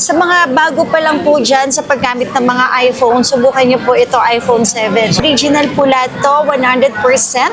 Sa mga bago pa lang po dyan sa paggamit ng mga iPhone, subukan nyo po ito, iPhone 7. Original po lahat to, 100%.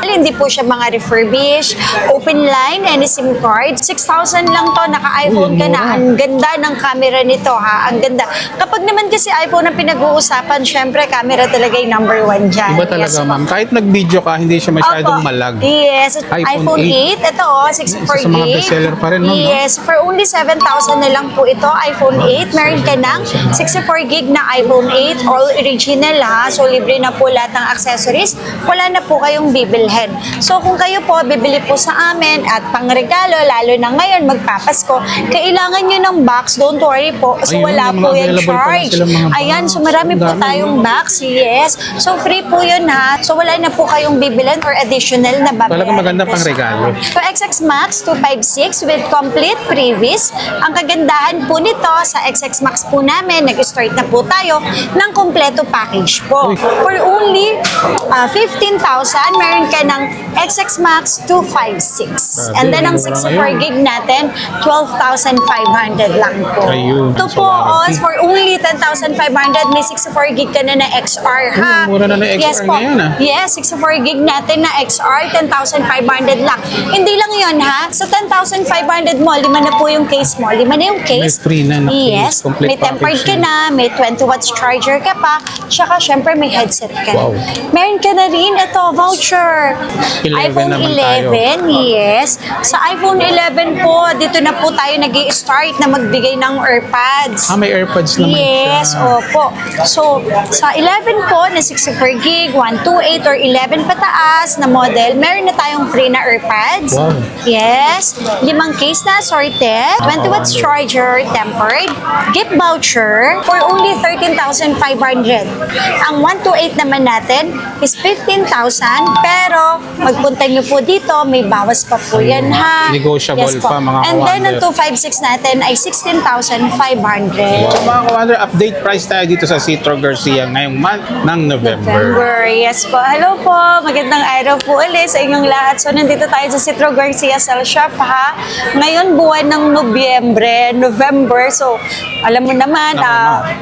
Hindi po siya mga refurbish, open line, any SIM card. 6,000 lang to, naka-iPhone ka na. Ang ganda ng camera nito ha, ang ganda. Kapag naman kasi iPhone ang pinag-uusapan, syempre camera talaga yung number 1 dyan. Iba talaga, ma'am. Kahit nag-video ka, hindi siya masyadong malag. Yes. iPhone 8. Ito, 64 Isa sa mga gig. bestseller pa rin, ma'am. Yes. For only 7,000 na lang po ito, iPhone 8. Meron ka ng 64 gig na iPhone 8. All original ha. So, libre na po lahat ng accessories. Wala na po kayong bibilhin. So, kung kayo po, bibili po sa amin at pangregalo, lalo na ngayon, magpapasko, kailangan nyo ng box. Don't worry po. So, Ayun, wala mga po yung available pa na charge. silang mga box. Ayan. So, marami po Ang dami, tayong box. Yes. So, free po yun ha. So, wala na po kayong bibilhin or additional na babayaran. Talagang maganda pang regalo. So, XX Max 256 with complete previs. Ang kagandahan po nito sa XX Max po namin, nag-start na po tayo ng kompleto package po. For only 15,000, meron ka ng XX Max 256. And then, ang 64 gig natin, 12,500 lang po. Ayun. Ito po, for only 10,500, may 64 gig ka na na XR ha. Mura na ng XR Yes po. ngayon, ah. Yes, 64 gig natin na XR, 10,500 lang. Hindi lang yun ha. Sa 10,500 mo, 5 na po yung case mo. 5 na yung case. May free na Yes. case. Complete May tempered package ka na, may 20 watts charger ka pa, tsaka syempre may headset ka. Wow. Meron ka na rin ito, voucher. 11 iPhone naman 11, yes. Sa iPhone 11 po, dito na po tayo nag-i-start na magbigay ng AirPods. May AirPods naman Yes, siya. opo. So, sa 11 po na 64 gig, 128 or 11 pataas na model, meron na tayong free na AirPods. Wow. Yes. 5 case na sorted. 20 watts charger, tempered. Gift voucher for only 13,500. Ang 128 naman natin is 15,000. Pero, magpunta nyo po dito, may bawas pa po yan ha. Negotiable po. pa, mga And then, ang ka-wonder. 256 natin ay 16,500. So mga ka-wonder, update price tayo dito sa Citro Garcia ngayong month ng November. Yes po. Hello po. Magandang araw po ulit sa inyong lahat. So, nandito tayo sa Citro Garcia Cell Shop ha. Ngayon, buwan ng November. So, alam mo naman,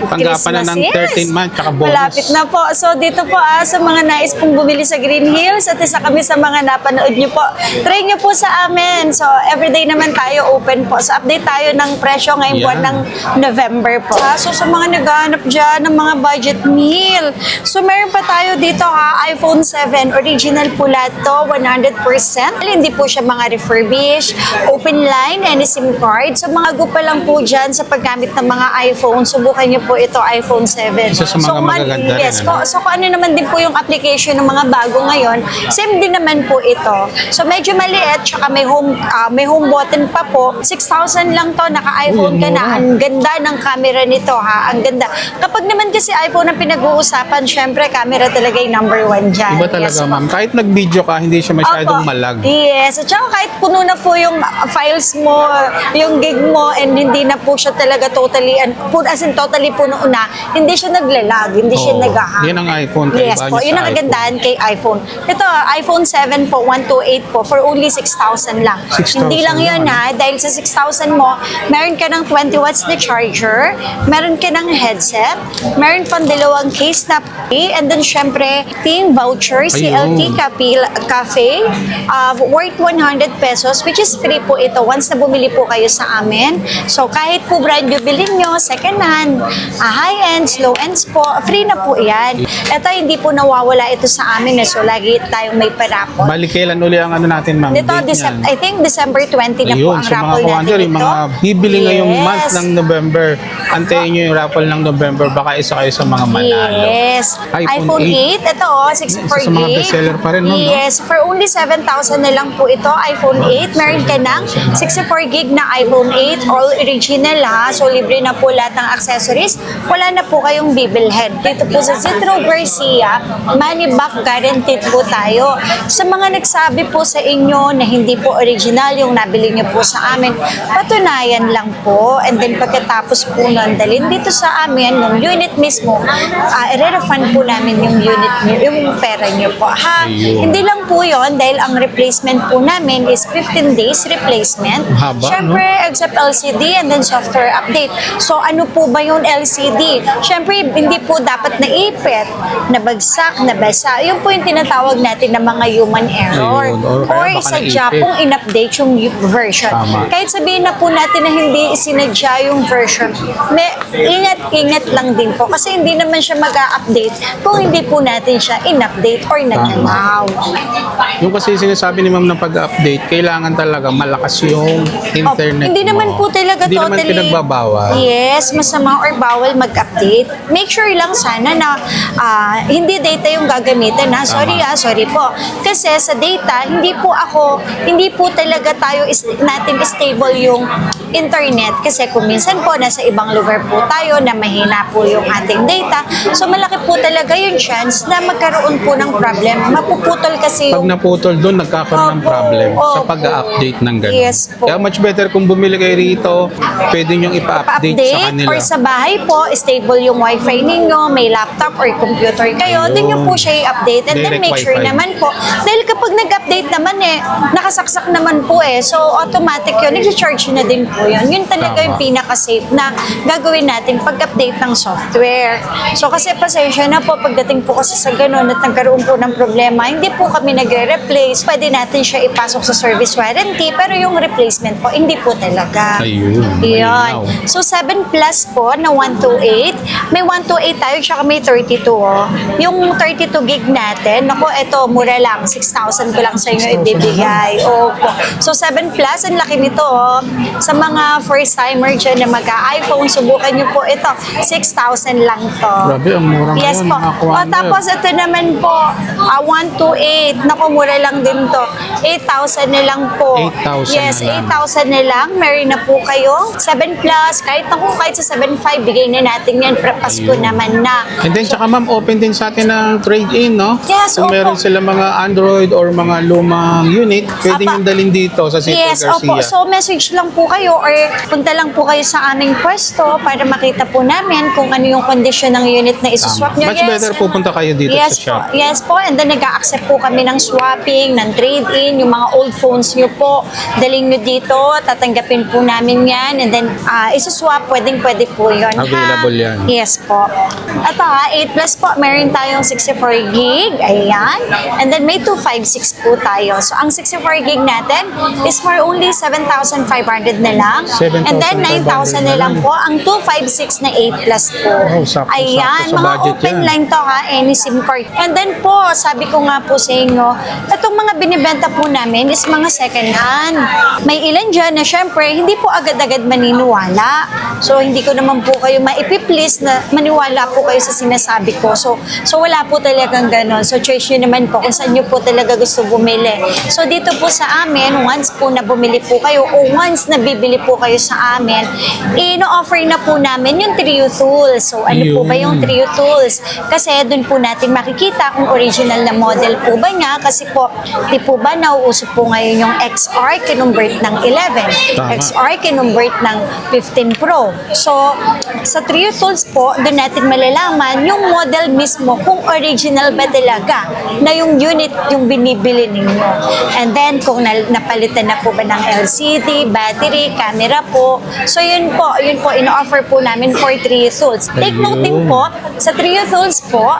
Tanggapan na ng 13 month tsaka bonus. Malapit na po. So, dito po sa mga nais pong bumili sa Green Hills at isa kami sa mga napanood nyo po. Try nyo po sa amin. So, everyday naman tayo open po. So, update tayo ng presyo ngayong buwan ng November po. So, sa mga naghahanap dyan ng mga budget meal. So, meron pa tayo dito iPhone 7. Original po lahat to, 100%. Hindi po siya mga refurbish, open line, any SIM card. So, mga pa lang po dyan sa paggamit ng mga iPhone, subukan nyo po ito, iPhone 7. Isa sa mga magaganda rin, Yes ano? po. So, kung ano naman din po yung application ng mga bago ngayon, same din naman po ito. So, medyo maliit, tsaka may home button pa po. 6,000 lang to, naka-iPhone ka na. Ang ganda ng camera nito ha, ang ganda. Kapag naman kasi iPhone ang pinag-uusapan, syempre camera talaga yung number 1 dyan. Iba talaga, Yes po. ma'am. Kahit nag-video ka, hindi siya masyadong Opo. malag. Yes. At saka kahit puno na po yung files mo, yung gig mo, and hindi na po siya talaga totally, as in totally puno na, hindi siya naglalag, hindi siya Oo. nag-hang. Yan ang iPhone. Yes Kaibahan po, niya yun sa ang kagandahan kay iPhone. Ito, iPhone 7 po, 128 po, for only 6,000 lang. 6,000 Hindi lang yun lang. dahil sa 6,000 mo, meron ka ng 20 watts na charger, meron ka ng headset, meron pang 2 case na pay, and then syempre, team voucher, CLT Cafe, worth 100 pesos, which is free po ito once na bumili po kayo sa amin. So, kahit po brand new bilhin nyo, second hand, high-end, low-ends po, free na po yan. Ito, hindi po nawawala ito sa amin. So, lagi tayong may parapon. Balik kailan uli ang ano natin, ma'am? Dito, Date niyan. I think December 20 na po Ayun, ang so mga raffle ka-wonder, natin yung ito. mga bibili ngayong Yes. month ng November, antayin nyo yung raffle ng November, baka isa kayo sa mga manalo. Yes. iPhone 8. Ito, 64 Isa sa mga gig. bestseller pa rin, no? Yes. For only 7,000 na lang po ito, iPhone 8. Meron ka ng 64 gig na iPhone 8. All original ha. So, libre na po lahat ng accessories. Wala na po kayong bibilhin. Dito po sa Citro Garcia, money back guaranteed po tayo. Sa mga nagsabi po sa inyo na hindi po original yung nabili nyo po sa amin, patunayan lang po. And then pagkatapos po nun, dalhin dito sa amin, yung unit mismo, i-refund po namin yung unit nyo, yung pera nyo po. Ha? Ayun. Hindi lang po yon dahil ang replacement po namin is 15 days replacement. Haba, Siyempre, except LCD and then software update update. So ano po ba yung LCD? Siyempre, hindi po dapat naipit, nabagsak, nabasa. Yun po yung tinatawag natin na mga human error. Ayun, or kaya baka Sadya naipit. pong in-update yung version. Tama. Kahit sabihin na po natin na hindi isinadya yung version, ingat-ingat lang din po. Kasi hindi naman siya mag-a-update kung hindi po natin siya in-update or nag-allow. Yung kasi sinasabi ni ma'am na pag-update, kailangan talaga malakas yung internet Hindi naman mo. po talaga Hindi naman totally. pinagbabawal. Yes, masama or bawal mag-update. Make sure lang sana na hindi data yung gagamitin ha. Sorry po. Kasi sa data, hindi po talaga natin stable yung internet. Kasi kung minsan po, nasa ibang lugar po tayo na mahina po yung ating data. So malaki po talaga yung chance na magkaroon po ng problem. Mapuputol kasi Pag yung naputol doon, nagkakaroon ng Opo, problem sa opo. pag-update ng gano'n. Yes po. Kaya much better kung bumili kayo rito, pwede nyo ipa-update sa pa-update kanila. or sa bahay po, stable yung wifi ninyo, may laptop or computer kayo, Ayun. doon nyo po siya i-update and then Direct make sure wifi. naman po, dahil kapag nag-update naman nakasaksak naman po so automatic yun, nag-charge na din po yun. Yun talaga Tama. yung pinaka-safe na gagawin natin pag-update ng software. So kasi pasensya na po, pagdating po kasi sa ganun at nagkaroon po ng problema, hindi po kami nagre-replace, pwede natin siya ipasok sa service warranty, pero yung replacement po, hindi po talaga. Ayun, Yun. malinaw. So, 7 plus po na 128. May 128 tayo, tsaka may 32. Yung 32 gig natin, naku, eto, mura lang. 6,000 ko lang sa inyo ibibigay. Opo. So, 7 plus, ang laki nito. Sa mga first-timer dyan na mag-iPhone, subukan nyo po ito. 6,000 lang to. Grabe, ang mura Yes ngayon, po. mga O, kuwander. tapos ito naman po, 128. Naku, mura lang din to. 8,000 na lang po. 8,000 Yes, na lang. 8,000 na lang. Meron na po kayo. 7 plus, kahit sa 7.5, bigay na natin yan. Pasko Ayun. naman na. And then, tsaka ma'am, open din sa atin ng trade-in, no? Yes, Kung opo. meron sila mga Android or mga lumang unit, pwede Apa. nyo dalhin dito sa City Yes, Garcia. opo. So, message lang po kayo or punta lang po kayo sa aming pwesto para makita po namin kung ano yung kondisyon ng unit na isuswap nyo. Much better pupunta kayo dito Yes sa shop. po, yes po. And then nag-a-accept po kami ng swapping, ng trade-in, yung mga old phones nyo po. Daling nyo dito, tatanggapin po namin yan. And then isuswap, pwede po yun. Available yan. Yes po. At 8 plus po, meron tayong 64 gig. Ayan. And then may 256 po tayo. So ang 64 gig natin is for only 7,500 na lang. 7,500 And then 9,000 na lang po ang 256 na 8 plus po. Oh, sakto-sakto Ayan, sa mga budget open yan. line to ha, any SIM card. And then po, sabi ko nga po sa inyo, itong mga binibenta po namin is mga second hand. May ilan dyan na syempre, hindi po agad-agad maniniwala. So, hindi ko naman po kayo maipiplease na maniwala po kayo sa sinasabi ko. So wala po talagang ganon. So, choice nyo naman po kung saan nyo po talaga gusto bumili. So, dito po sa amin, once po na bumili po kayo o once na bibili po kayo sa amin, ino-offer na po namin yung Trio Tools. So, ano po ba yung Trio Tools? Kasi doon po natin makikita kung original na model po ba niya. Kasi po, di po ba nauuso po ngayon yung XR kinumbert ng 11, Tama. XR kinumbert ng 15 Pro. So, sa Trio Tools po, doon natin malalaman yung model mismo kung original ba talaga na yung unit yung binibili ninyo. And then, kung napalitan na po ba ng LCD, battery, camera po. So, yun po, ino-offer po namin for Trio Tools. Take note din po, sa Trio Tools po,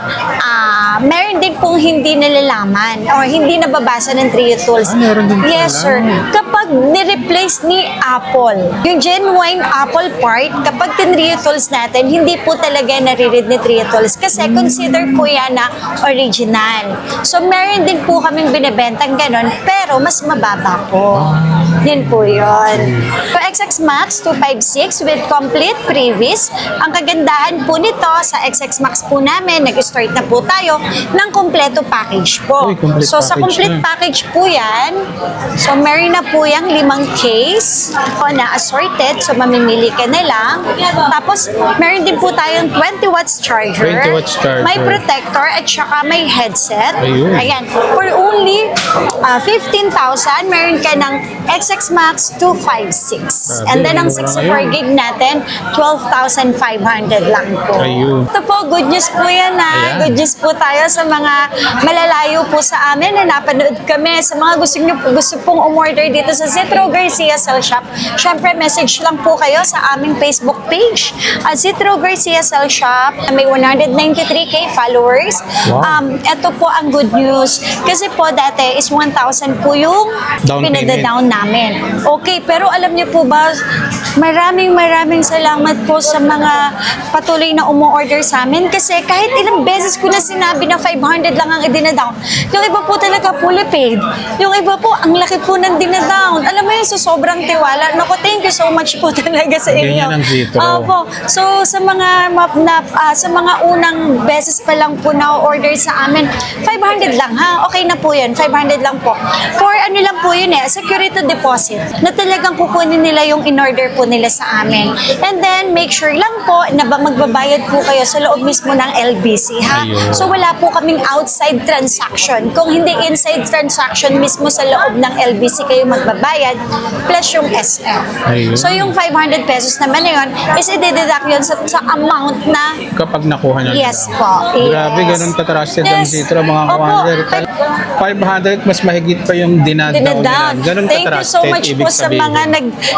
meron din pong hindi nalalaman or hindi nababasa ng Trio Tools. Meron din pala. Yes, sir. Kapag ni-replace ni Apple, yung genuine Apple part, kapag tin-Trio Tools natin, hindi po talaga nare-read ni Trio Tools kasi consider po yan na original. So, meron din po kaming binibentang ganon, pero mas mababa po. Yun po yun. So, XX Max 256 with complete previs. Ang kagandahan po nito sa XX Max po namin, nag-start na po tayo ng kompleto package po. Uy, complete So, sa package complete na. package po yan, so meron na po yung 5 case na assorted. So, mamimili ka na lang. Tapos, meron din po tayong 20 watts charger. 20 watts charger. May protector at saka may headset. Ayun. Ayan. For only 15,000, meron ka ng XX 256 Max, 256. And then ang 64 gig natin, 12,500 lang po. Ayun. Ito po, good news po yan ha. Ayan. Good news po tayo sa mga malalayo po sa amin na napanood kami. Sa mga gusto pong umorder dito sa Zitro Garcia Cell Shop, syempre message lang po kayo sa aming Facebook page. Zitro Garcia Cell Shop, may 193k followers. Wow. Ito po ang good news. Kasi po dati is 1,000 po yung Down payment. pinada-down namin. Okay, pero alam niyo po ba, maraming salamat po sa mga patuloy na umu-order sa amin kasi kahit ilang beses ko na sinabi na 500 lang ang idinadown, yung iba po talaga fully paid. Yung iba po, ang laki po ng dinadown. Alam mo yun, so sobrang tiwala. Naku, thank you so much po talaga sa inyo. Ganyan ang Zitro. Opo. So, sa mga sa mga unang beses pa lang po na order sa amin, 500 lang ha. Okay na po yun. 500 lang po. For ano lang po yun security deposit na talagang kukunin nila yung in-order po nila sa amin. And then, make sure lang po na magbabayad po kayo sa loob mismo ng LBC ha. Ayun. So, wala po kaming outside transaction. Kung hindi inside transaction mismo sa loob ng LBC kayo magbabayad, plus yung SF. Ayun. So, yung 500 pesos naman na yun, is i-deduct yun sa amount na Kapag nakuha na yes nila. po. Grabe, Yes. ganun ka-trusted ang Yes. Zitro, mga Opo. kawander. 500, mas mahigit pa yung dinadown nila. Dinadown. Ganun Thank you so ka-trusted, much ibig po sa sabihin. mga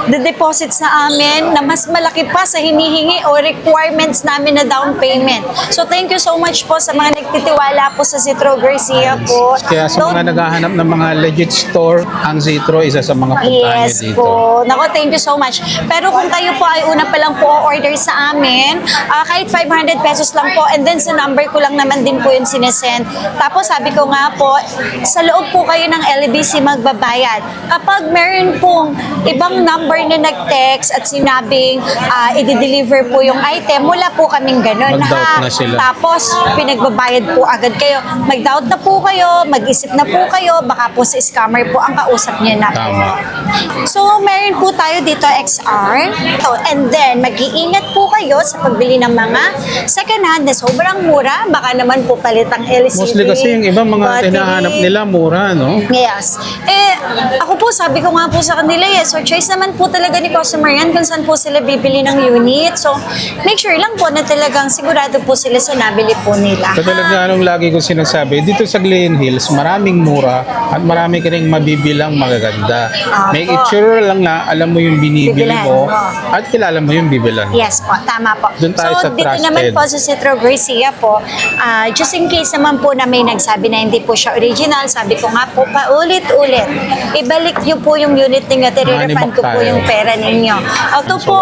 nag-deposit sa amin na mas malaki pa sa hinihingi o requirements namin na down payment. So thank you so much po sa mga nagtitiwala po sa Zitro Garcia po. Kaya sa mga naghahanap ng mga legit store, ang Zitro, isa sa mga puntahan Yes niya dito. po. Nako, thank you so much. Pero kung kayo po ay una pa lang po order sa amin, kahit 500 pesos lang po, and then sa number ko lang naman din po yun sinesend. Tapos sabi ko nga po, sa loob po kayo ng LBC magbabayad. Kapag meron pong ibang number na nag-text at sinabing i-deliver po yung item, wala po kaming ganun Mag-doubt ha. na sila. Tapos pinagbabayad po agad kayo. Mag-doubt na po kayo, mag-isip na po kayo, baka po si scammer po ang kausap niya na po. Tama. So, meron po tayo dito XR. And then, mag-iingat po kayo sa pagbili ng mga second hand na sobrang mura. Baka naman po palitang LCD. Mostly kasi yung ibang mga battery. hinahanap nila, mura, no? Yes. Ako po, sabi ko nga po sa kanila, so choice naman po talaga ni customer yan kung saan po sila bibili ng unit. So, make sure lang po na talagang sigurado po sila sa nabili po nila. Ito talaga anong lagi ko sinasabi, dito sa Glen Hills, maraming mura at marami ka ring mabibilang magaganda. May Opo. itsura lang na alam mo yung binibili Bibilhan, mo oo. at kilala mo yung bibilan. Yes po, tama po. Doon tayo so, sa dito trusted. naman po sa Zitro Garcia po, just in case naman po na may nagsabi na hindi po siya original, sabi ko nga po, paulit-ulit, ibalik niyo po yung unit ninyo at i-refund ko po tayo. yung pera ninyo. Ito po,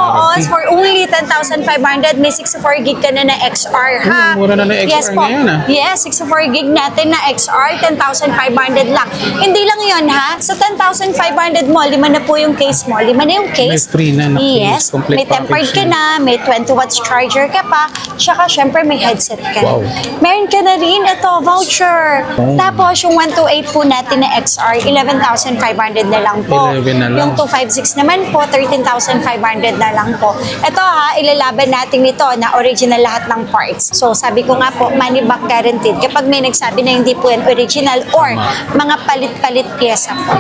for only 10,500, may 64 gig ka na na XR, ha? Mura na na XR yes, po. ngayon, Yes, 64 gig natin na XR, 10,500 lang. Hindi lang yun, ha? Sa 10,500 mo, 5 na po yung case mo. 5 na yung case. May free na case. Yes, Complete may tempered package ka na, may 20 watts charger ka pa, tsaka syempre may headset ka. Wow. Meron ka na rin, ito, voucher. Oh. Tapos yung 128 po natin na XR, 11,500 na lang po. 11 na lang. Yung 256 naman po, 13,500 na lang po. Ito ha, ilalaban natin ito na original lahat ng parts. So sabi ko nga po, money back guaranteed. Kapag may nagsabi na hindi po yan original or mga palit-palit pyesa po.